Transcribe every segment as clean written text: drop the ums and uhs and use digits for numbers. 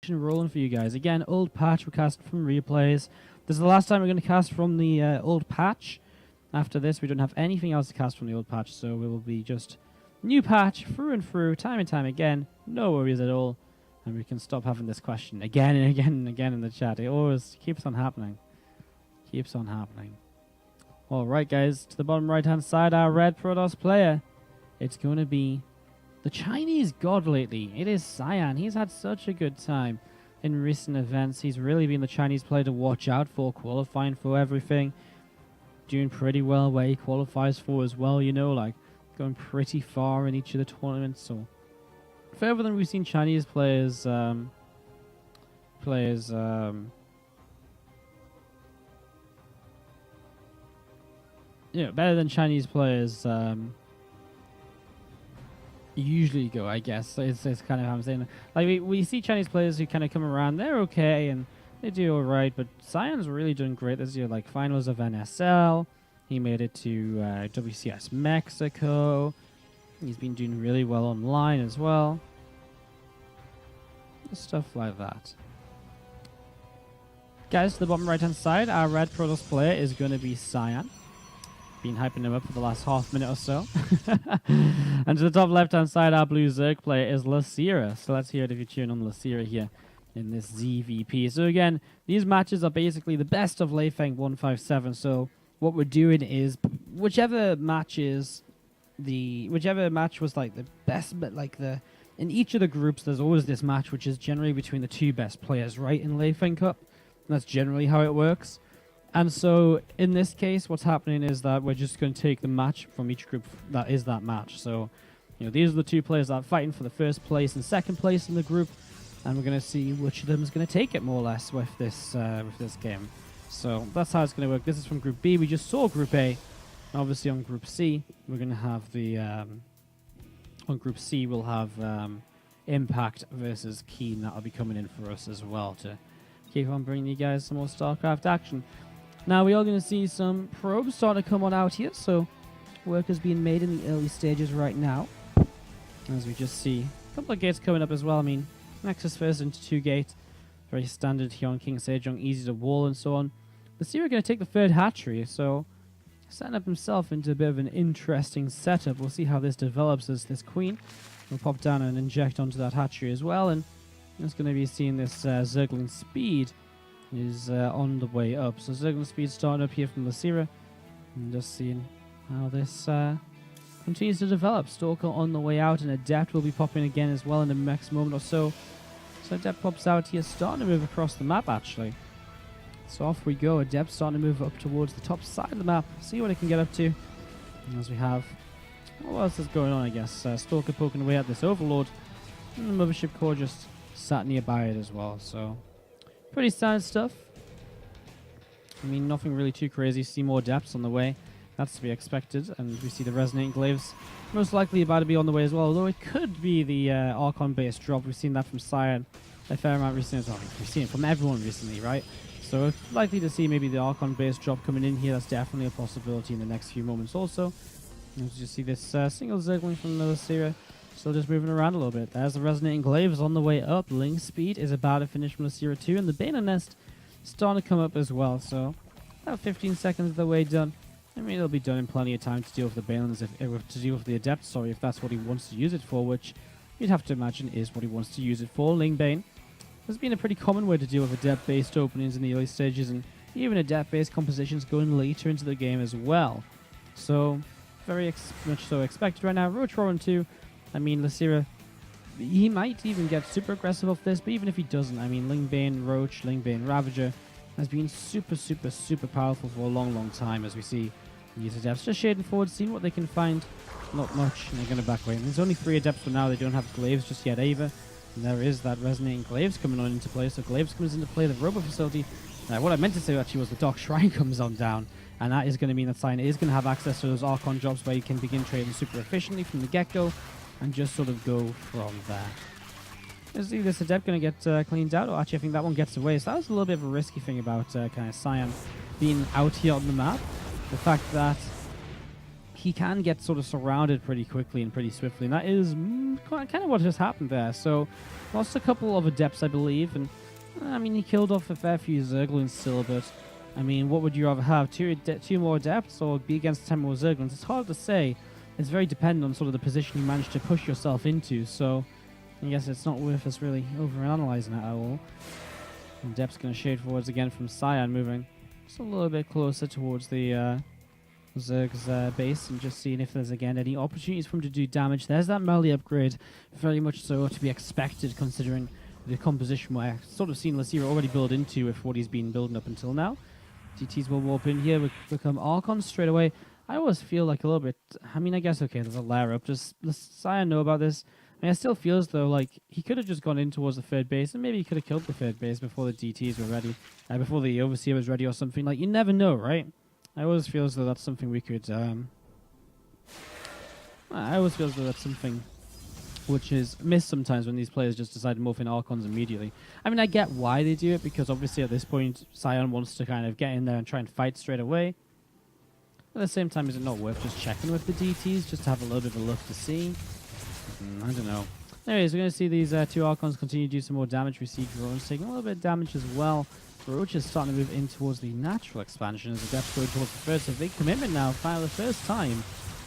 action rolling for you guys. Again, old patch, we're casting from replays. This is the last time we're going to cast from the old patch. After this, we don't have anything else to cast from the old patch, so we will be just new patch through and through, time and time again. No worries at all. And we can stop having this question again and again and again in the chat. It always keeps on happening. Keeps on happening. Alright guys, to the bottom right hand side, our red Protoss player. It's going to be the Chinese god lately. It is Cyan. He's had such a good time in recent events. He's really been the Chinese player to watch out for, qualifying for everything. Doing pretty well where he qualifies for as well, you know, like going pretty far in each of the tournaments. So further than we've seen Chinese players better than Chinese players usually go, I guess. It's kind of how I'm saying that. Like we see Chinese players who kind of come around, they're okay and they do alright, but Cyan's really doing great this year, like finals of NSL. He made it to WCS Mexico. He's been doing really well online as well. Stuff like that. Guys, to the bottom right hand side, our red Protoss player is going to be Cyan. Been hyping him up for the last half minute or so. And to the top left hand side, our blue Zerg player is Losira. So let's hear it if you're cheering on Losira here in this ZvP. So again, these matches are basically the best of Leifeng 157. So what we're doing is whichever match was like the best, but like in each of the groups, there's always this match which is generally between the two best players, right, in Leifeng Cup. And that's generally how it works. And so in this case, what's happening is that we're just going to take the match from each group that is that match. So, these are the two players that are fighting for the first place and second place in the group, and we're going to see which of them is going to take it more or less with this game. So that's how it's going to work. This is from Group B. We just saw Group A. Obviously on Group C, we're going to have the on Group C we'll have Impact versus Keen. That'll be coming in for us as well to keep on bringing you guys some more StarCraft action. Now we are going to see some probes starting to come on out here, so work has been made in the early stages right now. As we just see a couple of gates coming up as well. I mean, Nexus first into 2 gates, very standard here on King Sejong, easy to wall and so on. Losira going to take the third hatchery, so setting up himself into a bit of an interesting setup. We'll see how this develops as this queen will pop down and inject onto that hatchery as well, and it's going to be seeing this Zergling speed is on the way up. So Zergling speed starting up here from Losira, and just seeing how this continues to develop. Stalker on the way out, and Adept will be popping again as well in the next moment or so. So Adept pops out here, starting to move across the map actually. So off we go. Adept starting to move up towards the top side of the map, see what it can get up to. And as we have, what else is going on, I guess? Stalker poking away at this Overlord, and the Mothership Core just sat nearby it as well. So pretty standard stuff. I mean, nothing really too crazy. See more Adepts on the way. That's to be expected. And we see the Resonating Glaives most likely about to be on the way as well. Although it could be the Archon-based drop. We've seen that from Cyan a fair amount recently as well. We've seen it from everyone recently, right? So we're likely to see maybe the Archon-based drop coming in here. That's definitely a possibility in the next few moments also. As you see this single Zergling from Losira still just moving around a little bit. There's the Resonating Glaives on the way up. Ling speed is about to finish from Losira too. And the Bane Nest starting to come up as well. So about 15 seconds of the way done. I mean, it'll be done in plenty of time to deal with the Balins, to deal with the Adept, sorry, if that's what he wants to use it for, which you'd have to imagine is what he wants to use it for. Ling Bane has been a pretty common way to deal with Adept-based openings in the early stages, and even Adept-based compositions going later into the game as well. So, very much so expected right now. Roach Roaring 2, I mean, Losira, he might even get super aggressive off this, but even if he doesn't, I mean, Ling Bane Roach, Ling Bane Ravager has been super, super, super powerful for a long, long time, as we see these Adepts just shading forward, seeing what they can find. Not much, and they're going to back away. And there's only 3 Adepts for now. They don't have Glaives just yet either. And there is that Resonating Glaives coming on into play. So Glaives comes into play. The Robo Facility. What I meant to say actually was the Dark Shrine comes on down. And that is going to mean that Cyan is going to have access to those Archon jobs where you can begin trading super efficiently from the get-go. And just sort of go from there. Is this Adept going to get cleaned out? Or actually, I think that one gets away. So that was a little bit of a risky thing about kind of Cyan being out here on the map. The fact that he can get sort of surrounded pretty quickly and pretty swiftly, and that is kind of what just happened there. So, lost a couple of Adepts, I believe, and I mean, he killed off a fair few Zerglings still, but I mean, what would you rather have? Two more Adepts or be against 10 more Zerglings? It's hard to say. It's very dependent on sort of the position you manage to push yourself into, so I guess it's not worth us really overanalyzing that at all. And Adept's going to shade forwards again from Cyan, moving just a little bit closer towards the Zerg's base, and just seeing if there's again any opportunities for him to do damage. There's that melee upgrade, very much so to be expected considering the composition where I've sort of seen Losira already build into with what he's been building up until now. DTs will warp in here, will become Archons straight away. I always feel like a little bit, I mean, I guess, okay, there's a layer up. Does Cyan know about this? I mean, I still feel as though, like, he could have just gone in towards the third base, and maybe he could have killed the third base before the DTs were ready, before the Overseer was ready or something. Like, you never know, right? I always feel as though that's something we could, I always feel as though that's something which is missed sometimes when these players just decide to morph in Archons immediately. I mean, I get why they do it, because obviously at this point, Cyan wants to kind of get in there and try and fight straight away. At the same time, is it not worth just checking with the DTs, just to have a little bit of a look to see? I don't know. Anyways, we're going to see these two Archons continue to do some more damage. We see drones taking a little bit of damage as well. Roach is starting to move in towards the natural expansion as Adepts go towards the first. A big commitment now, for the first time.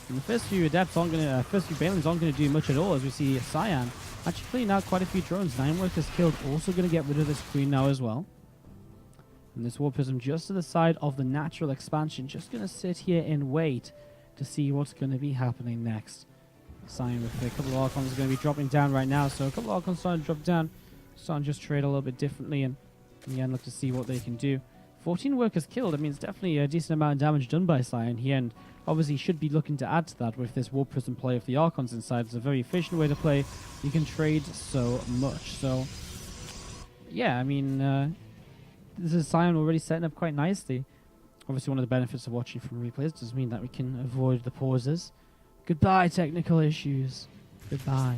And the first few Adepts aren't going to, first few Banelings aren't going to do much at all, as we see Cyan actually cleaning out quite a few drones. 9 workers killed, also going to get rid of this Queen now as well. And this War Prism just to the side of the natural expansion, just going to sit here and wait to see what's going to be happening next. Cyan with a couple of Archons going to be dropping down right now, so a couple of Archons starting to drop down, starting to just trade a little bit differently, and again look to see what they can do. 14 workers killed. I mean, it's definitely a decent amount of damage done by Cyan here, and obviously should be looking to add to that with this War Prism play of the Archons inside. It's a very efficient way to play. You can trade so much. So, yeah, I mean, this is Cyan already setting up quite nicely. Obviously, one of the benefits of watching from replays does mean that we can avoid the pauses. Goodbye, technical issues. Goodbye.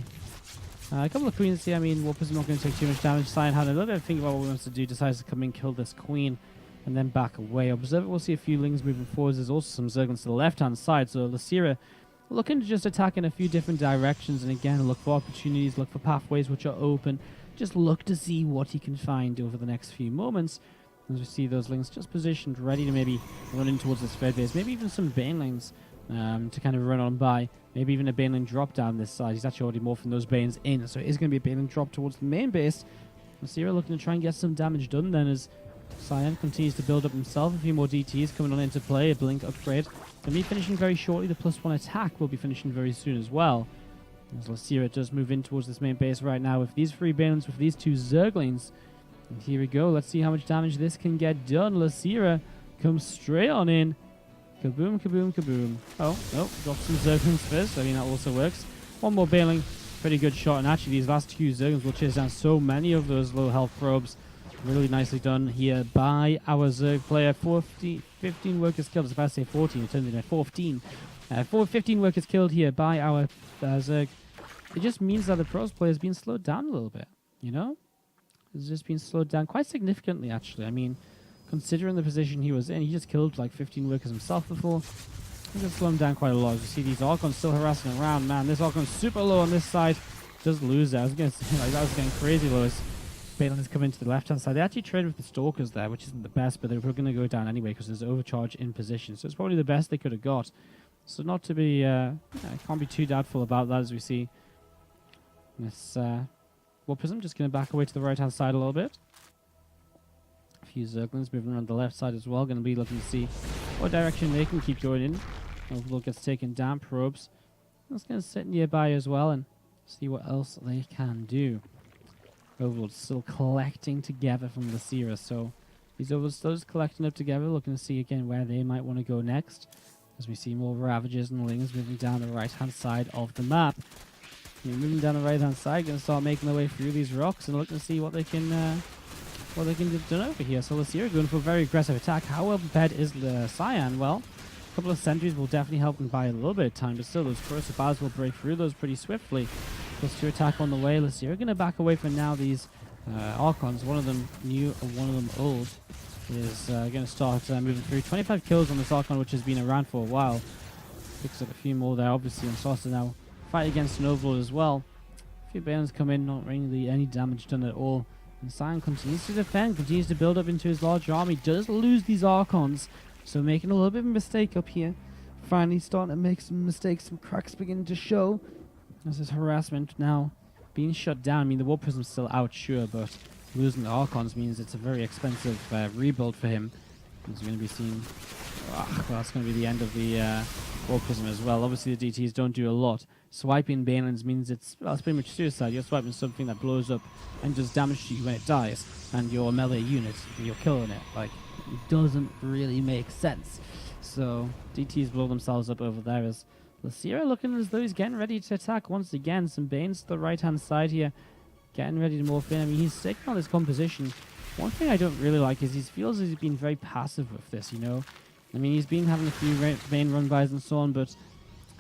A couple of queens here. I mean, War Prism not going to take too much damage. Cyan had a little bit of think about what he wants to do. Decides to come in, kill this queen, and then back away. Observe it. We'll see a few lings moving forwards. There's also some Zerglings to the left-hand side. So Losira looking to just attack in a few different directions. And again, look for opportunities, look for pathways which are open. Just look to see what he can find over the next few moments. As we see those lings just positioned, ready to maybe run in towards this third base. Maybe even some Banelings to kind of run on by. Maybe even a Baneling drop down this side. He's actually already morphing those Banes in. So it is going to be a Baneling drop towards the main base. Losira looking to try and get some damage done then as Cyan continues to build up himself. A few more DTs coming on into play. A Blink upgrade. Going to be finishing very shortly. The +1 attack will be finishing very soon as well. As Losira does move in towards this main base right now with these 3 Banelings, with these 2 Zerglings. And here we go. Let's see how much damage this can get done. Losira comes straight on in. Kaboom, kaboom, kaboom. Oh, drop some Zerglings first. I mean, that also works. One more Baneling. Pretty good shot. And actually, these last 2 Zerglings will chase down so many of those low health probes. Really nicely done here by our Zerg player. 15 workers killed. I was about to say 14. It turned into 14. 15 workers killed here by our Zerg. It just means that the pros player has been slowed down a little bit, you know? It's just been slowed down quite significantly, actually. I mean, considering the position he was in, he just killed like 15 workers himself before. He just slowed him down quite a lot. You see these Archons still harassing around. Man, this Archon's super low on this side. Does lose that. I was going to say, like, that was getting crazy low as Banelings come into the left-hand side. They actually trade with the Stalkers there, which isn't the best, but they were going to go down anyway because there's overcharge in position. So it's probably the best they could have got. So not to be, can't be too doubtful about that as we see this War Prism just going to back away to the right-hand side a little bit. A few Zerglings moving around the left side as well. Going to be looking to see what direction they can keep going in. Overlord gets taken down. Probes. That's going to sit nearby as well and see what else they can do. Overlord's still collecting together from Losira. So these Overlords still just collecting up together. Looking to see again where they might want to go next. As we see more Ravagers and Lings moving down the right-hand side of the map. Moving down the right-hand side, going to start making their way through these rocks and looking to see what they can get done over here. So Losira going for a very aggressive attack. How well prepared is the Cyan? Well, a couple of sentries will definitely help them buy a little bit of time, but still, those corrosive bars will break through those pretty swiftly. +2 attack on the way. Losira going to back away for now. These Archons, one of them new and one of them old, is going to start moving through. 25 kills on this Archon, which has been around for a while. Picks up a few more there, obviously, and Saucer now fight against an Overlord as well. A few Balins come in, not really any damage done at all. And Cyan continues to defend, continues to build up into his large army, does lose these Archons, so making a little bit of a mistake up here. Finally starting to make some mistakes, some cracks beginning to show. As his harassment now being shut down. I mean, the War Prism's still out, sure, but losing the Archons means it's a very expensive rebuild for him. He's going to be seeing... well, that's going to be the end of the War Prism as well. Obviously, the DTs don't do a lot. Swiping Balins means it's pretty much suicide. You're swiping something that blows up and does damage to you when it dies. And you're a melee unit, you're killing it. Like, it doesn't really make sense. So, DTs blow themselves up over there as Losira looking as though he's getting ready to attack once again. Some Banes to the right-hand side here. Getting ready to morph in. I mean, he's sticking on his composition. One thing I don't really like is he feels as he's been very passive with this, you know? I mean, he's been having a few Bane run-bys and so on, but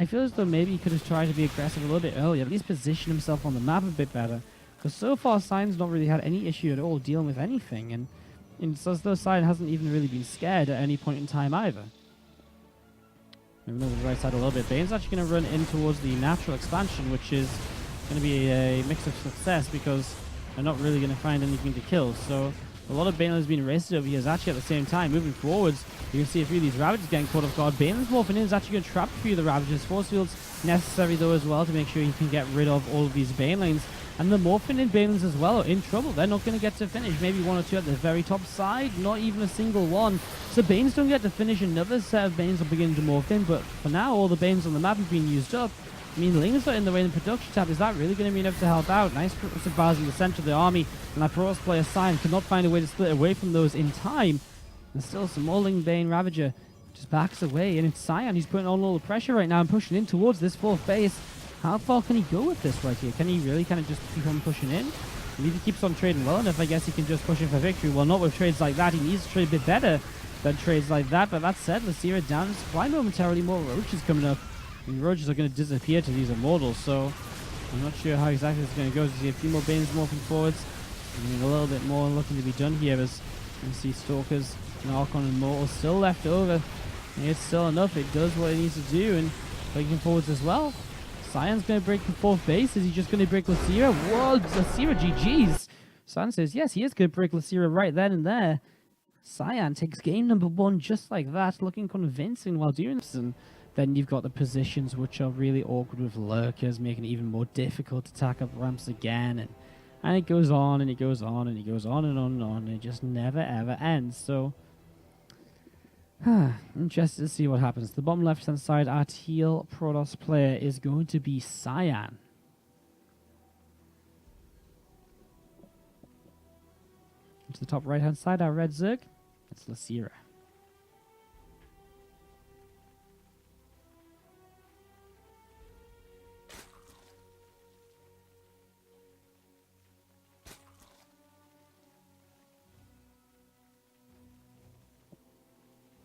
I feel as though maybe he could have tried to be aggressive a little bit earlier, at least position himself on the map a bit better. Because so far, Cyan's not really had any issue at all dealing with anything, and it's as though Cyan hasn't even really been scared at any point in time either. Moving over to the right side a little bit. Bane's actually going to run in towards the natural expansion, which is going to be a mix of success because they're not really going to find anything to kill. So a lot of Banelands being raced over here is actually at the same time moving forwards. You can see a few of these Ravagers getting caught off guard. Banelands morphing in is actually going to trap a few of the Ravagers. Force fields necessary though as well to make sure you can get rid of all of these Banelings. And the morphing in Banelands as well are in trouble. They're not going to get to finish. Maybe one or two at the very top side. Not even a single one. So Banes don't get to finish. Another set of Banes are beginning to morph in. But for now, all the Banes on the map have been used up. I mean, Lings are in the way in the production tab. Is that really going to be enough to help out? Nice surprise in the center of the army. And that Protoss player Cyan could not find a way to split away from those in time. And still some more Ling Bane Ravager just backs away. And it's Cyan. He's putting on all the pressure right now and pushing in towards this fourth base. How far can he go with this right here? Can he really kind of just keep on pushing in? And if he keeps on trading well enough, I guess he can just push in for victory. Well, not with trades like that. He needs to trade a bit better than trades like that. But that said, Losira down in supply momentarily. More Roaches coming up. And Roaches are going to disappear to these Immortals. So I'm not sure how exactly it's going to go. You see a few more Banes morphing forwards. I mean, a little bit more looking to be done here as you see Stalkers and Archon and Immortals still left over. And it's still enough. It does what it needs to do. And breaking forwards as well. Cyan's going to break the fourth base. Is he just going to break Losira? Whoa, Losira, GG's. Cyan says, yes, he is going to break Losira right then and there. Cyan takes game number one just like that, looking convincing while doing this. And then you've got the positions which are really awkward with Lurkers, making it even more difficult to attack up ramps again. And it goes on, and it goes on, and it goes on and on and on, and it just never ever ends. So, interested to see what happens. The bottom left-hand side, our teal Protoss player is going to be Cyan. To the top right-hand side, our red Zerg, that's Losira.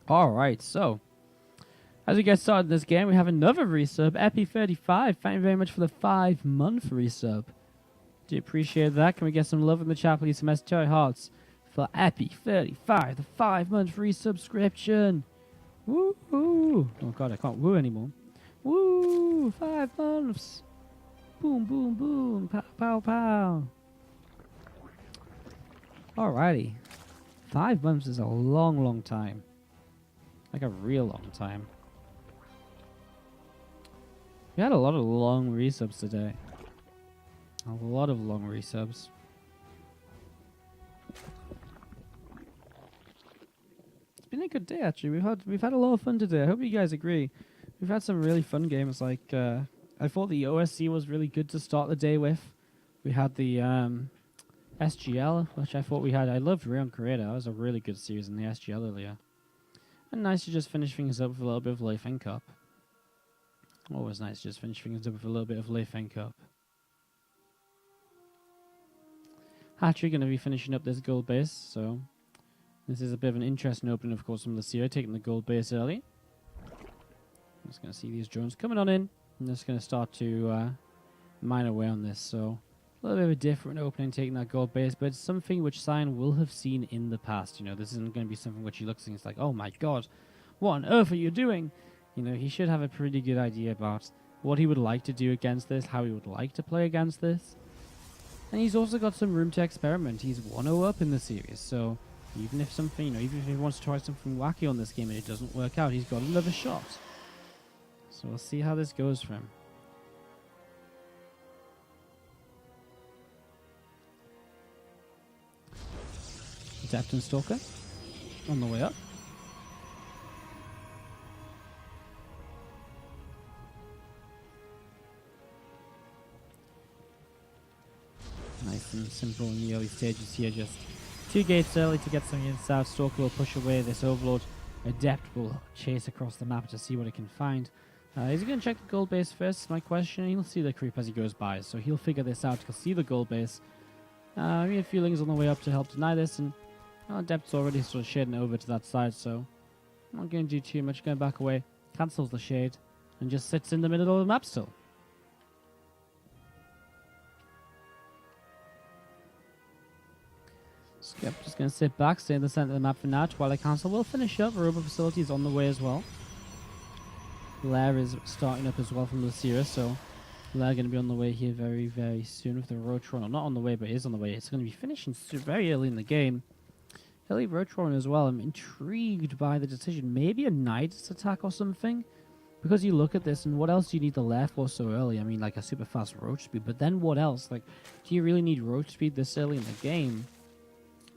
Alright, so as we get started in this game, we have another resub, Epi35. Thank you very much for the 5-month resub. Do appreciate that. Can we get some love in the chat, please? Some STI hearts for Epi35, the 5-month resubscription. Woo! Oh god, I can't woo anymore. Woo! 5 months. Boom, boom, boom. Pow, pow, pow. Alrighty. 5 months is a long, long time. Like a real long time. We had a lot of long resubs today. A lot of long resubs. It's been a good day actually. We've had a lot of fun today. I hope you guys agree. We've had some really fun games. Like I thought the OSC was really good to start the day with. We had the SGL, which I thought we had. I loved Rayon Creator. That was a really good series in the SGL earlier. And nice to just finish things up with a little bit of Leifeng Cup. Always nice to just finish things up with a little bit of Leifeng Cup. Hatchery going to be finishing up this gold base, so this is a bit of an interesting opening, of course, from Losira, taking the gold base early. I'm just going to see these drones coming on in. I'm just going to start to mine away on this, so a little bit of a different opening, taking that gold base, but it's something which Cyan will have seen in the past. You know, this isn't going to be something which he looks and it's like, oh my god, what on earth are you doing? You know, he should have a pretty good idea about what he would like to do against this, how he would like to play against this. And he's also got some room to experiment. He's 1-0 up in the series, so even if something, you know, even if he wants to try something wacky on this game and it doesn't work out, he's got another shot. So we'll see how this goes for him. Adept and Stalker on the way up. Nice and simple in the early stages here. Just 2 gates early to get some units out. Stalker will push away this Overlord. Adept will chase across the map to see what he can find. Is he going to check the gold base first? My question. He'll see the creep as he goes by, so he'll figure this out. He'll see the gold base. Maybe a few lings on the way up to help deny this, and Adept's already sort of shading over to that side, so I'm not going to do too much. Going back away, cancels the shade, and just sits in the middle of the map still. Skep just going to sit back, stay in the center of the map for now. Twilight Council will finish up. Robo Facility is on the way as well. Lair is starting up as well from Losira, so Lair going to be on the way here very, very soon with the Rotron. Or not on the way, but is on the way. It's going to be finishing very early in the game. Early Rotron as well. I'm intrigued by the decision. Maybe a Knight's attack or something? Because you look at this, and what else do you need the Lair for so early? I mean, like a super fast Roach Speed, but then what else? Like, do you really need Roach Speed this early in the game?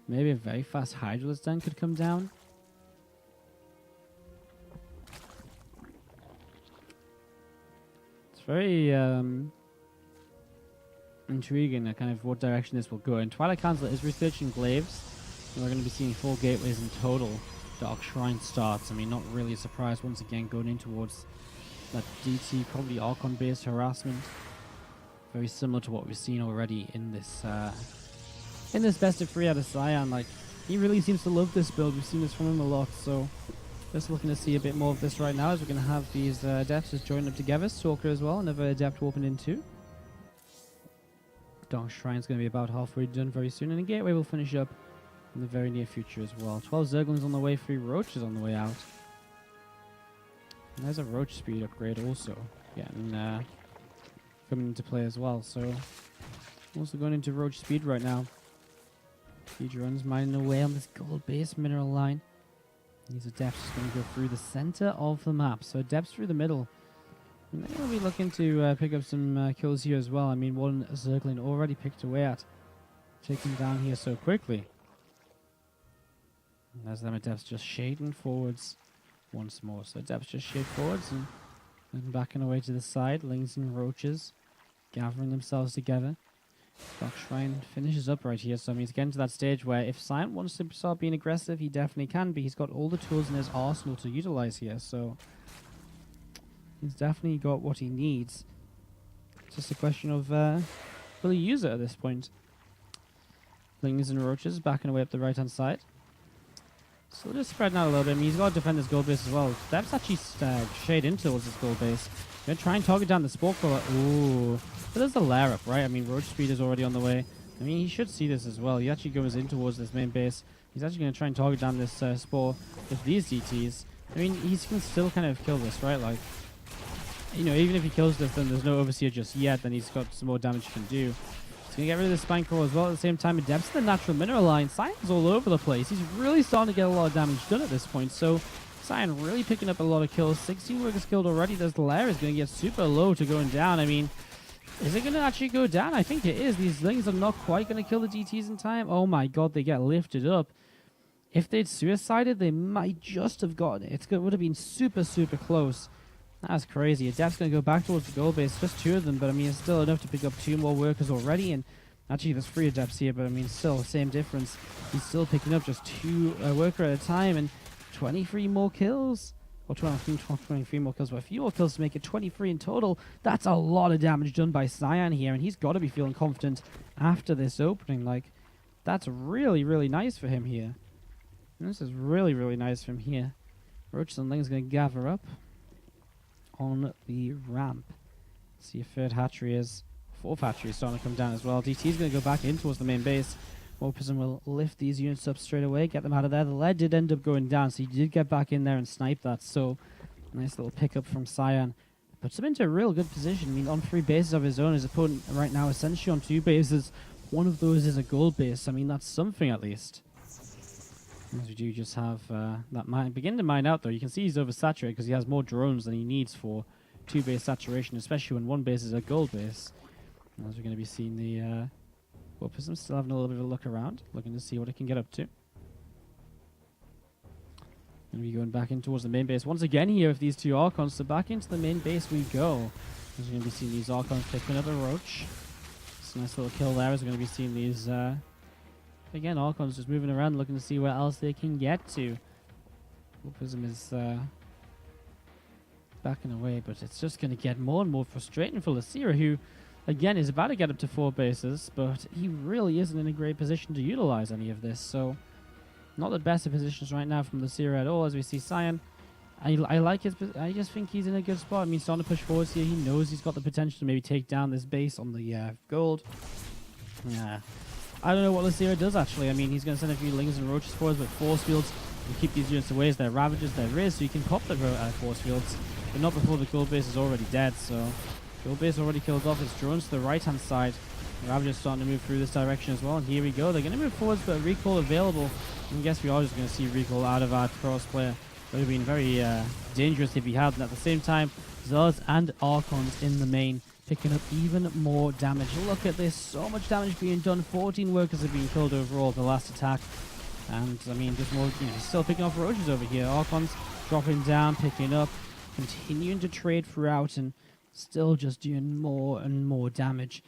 Maybe a very fast Hydralisk then could come down. It's very intriguing kind of what direction this will go. And Twilight Council is researching glaives. We're going to be seeing 4 gateways in total. Dark Shrine starts. I mean, not really a surprise once again going in towards that DT, probably Archon-based harassment. Very similar to what we've seen already in this best of 3 out of Cyan. Like, he really seems to love this build. We've seen this from him a lot, so just looking to see a bit more of this right now as we're going to have these Adepts just join up together. Stalker as well, another Adept warping in too. Dark Shrine's going to be about halfway done very soon, and the Gateway will finish up in the very near future as well. 12 Zerglings on the way, 3 Roaches on the way out. And there's a Roach Speed upgrade also coming into play as well, so also going into Roach Speed right now. Huge runs mining away on this gold base mineral line. These Adepts are going to go through the center of the map. So Adepts through the middle. And they're going to be looking to pick up some kills here as well. I mean, one Zergling already picked away at. Taken down here so quickly. And there's them Adepts just shading forwards once more. So Adepts just shade forwards and then backing away to the side. Lings and Roaches gathering themselves together. Dark Shrine finishes up right here, so I mean, he's getting to that stage where if Cyan wants to start being aggressive, he definitely can be. He's got all the tools in his arsenal to utilize here, so he's definitely got what he needs. It's just a question of will he use it at this point? Lings and Roaches backing away up the right-hand side. So we're just spreading out a little bit. I mean, he's got to defend his gold base as well. That's actually shade in towards his gold base. Gonna try and target down the Spore Crawler. Ooh. But there's the Lair up, right? I mean, Roach Speed is already on the way. I mean, he should see this as well. He actually goes in towards this main base. He's actually going to try and target down this Spore with these DTs. I mean, he's going to still kind of kill this, right? Like, you know, even if he kills this, then there's no Overseer just yet. Then he's got some more damage he can do. He's going to get rid of the Spine Crawl as well at the same time. Adepts in the natural mineral line. Cyan's all over the place. He's really starting to get a lot of damage done at this point. So Cyan really picking up a lot of kills. 16 workers killed already. There's the Lair is going to get super low to going down. I mean, is it going to actually go down? I think it is. These Lings are not quite going to kill the DTs in time. Oh my god, they get lifted up. If they'd suicided, they might just have gotten it. It would have been super, super close. That's crazy. Adept's going to go back towards the gold base. Just 2 of them, but I mean, it's still enough to pick up 2 more workers already. And actually, there's 3 Adepts here, but I mean, still, same difference. He's still picking up just 2 worker at a time, and 23 more kills. Or 23 more kills, but a few more kills to make it 23 in total. That's a lot of damage done by Cyan here, and he's got to be feeling confident after this opening. Like, that's really, really nice for him here. And this is really, really nice from here. Roaches and Ling's going to gather up on the ramp. See if 3rd hatchery is. 4th hatchery is starting to come down as well. DT's going to go back in towards the main base. Morpism will lift these units up straight away, get them out of there. The lead did end up going down, so he did get back in there and snipe that. So Nice little pickup from Cyan. Puts him into a real good position. I mean, on 3 bases of his own, his opponent right now essentially on 2 bases. One of those is a gold base. I mean, that's something at least. As we do just have that mine. Begin to mine out, though. You can see he's oversaturated because he has more drones than he needs for 2 base saturation, especially when 1 base is a gold base. As we're going to be seeing the Warpism still having a little bit of a look around, looking to see what it can get up to. Going to be going back in towards the main base once again here with these 2 Archons. So back into the main base we go. As we're going to be seeing these Archons picking up a Roach. It's a nice little kill there. As we're going to be seeing these, again, Archons just moving around, looking to see where else they can get to. Warpism is backing away, but it's just going to get more and more frustrating for Losira, who, again, is about to get up to 4 bases, but he really isn't in a great position to utilize any of this. So, not the best of positions right now from Losira at all, as we see Cyan. I like his. I just think he's in a good spot. I mean, starting to push forwards here. He knows he's got the potential to maybe take down this base on the gold. Yeah, I don't know what Losira does actually. I mean, he's going to send a few Lings and Roaches forwards, but force fields will keep these units away as their Ravagers, their Riz, so you can pop the force fields, but not before the gold base is already dead. So, gold base already killed off. Its drones to the right-hand side. Ravagers starting to move through this direction as well, and here we go. They're going to move forwards, but recall available. I guess we are just going to see recall out of our cross player. It would have been very dangerous if he hadn't. At the same time, Zealots and Archons in the main, picking up even more damage. Look at this, so much damage being done. 14 workers have been killed overall the last attack. And, I mean, just more, still picking off Roaches over here. Archons dropping down, picking up, continuing to trade throughout, and still just doing more and more damage.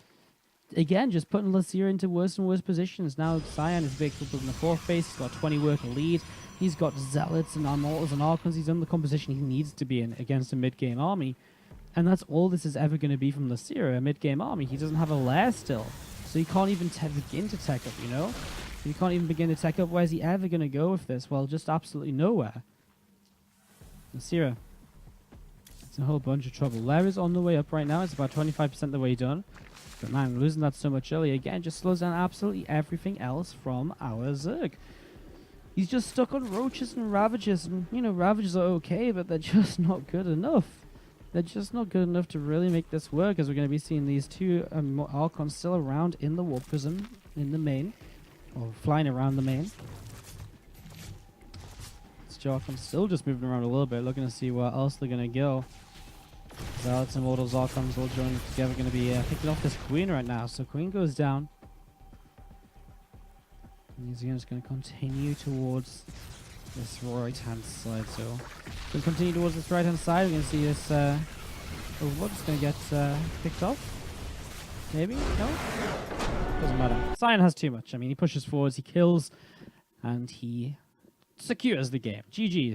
Again, just putting Losira into worse and worse positions. Now Cyan is big up in the 4th base. He's got a 20 worker lead. He's got Zealots and Immortals and Archons. He's in the composition he needs to be in against a mid-game army. And that's all this is ever going to be from Losira, a mid-game army. He doesn't have a lair still. So he can't even begin to tech up, He can't even begin to tech up. Where's he ever going to go with this? Well, just absolutely nowhere. Losira, it's a whole bunch of trouble. Lair is on the way up right now. It's about 25% the way done. But man, losing that so much early again just slows down absolutely everything else from our Zerg. He's just stuck on Roaches and Ravagers, and Ravagers are okay, but they're just not good enough. They're just not good enough to really make this work, as we're going to be seeing these 2 Archons still around in the Warp Prism in the main, or flying around the main. This Archon's still just moving around a little bit, looking to see where else they're going to go. Zealots and Immortals, Archons all joining together, going to be picking off this Queen right now. So Queen goes down. And he's just going to continue towards this right-hand side. So we'll continue towards this right-hand side. We're going to see this what's going to get picked off. Maybe? No? Doesn't matter. Cyan has too much. I mean, he pushes forwards, he kills, and he secures the game. GG.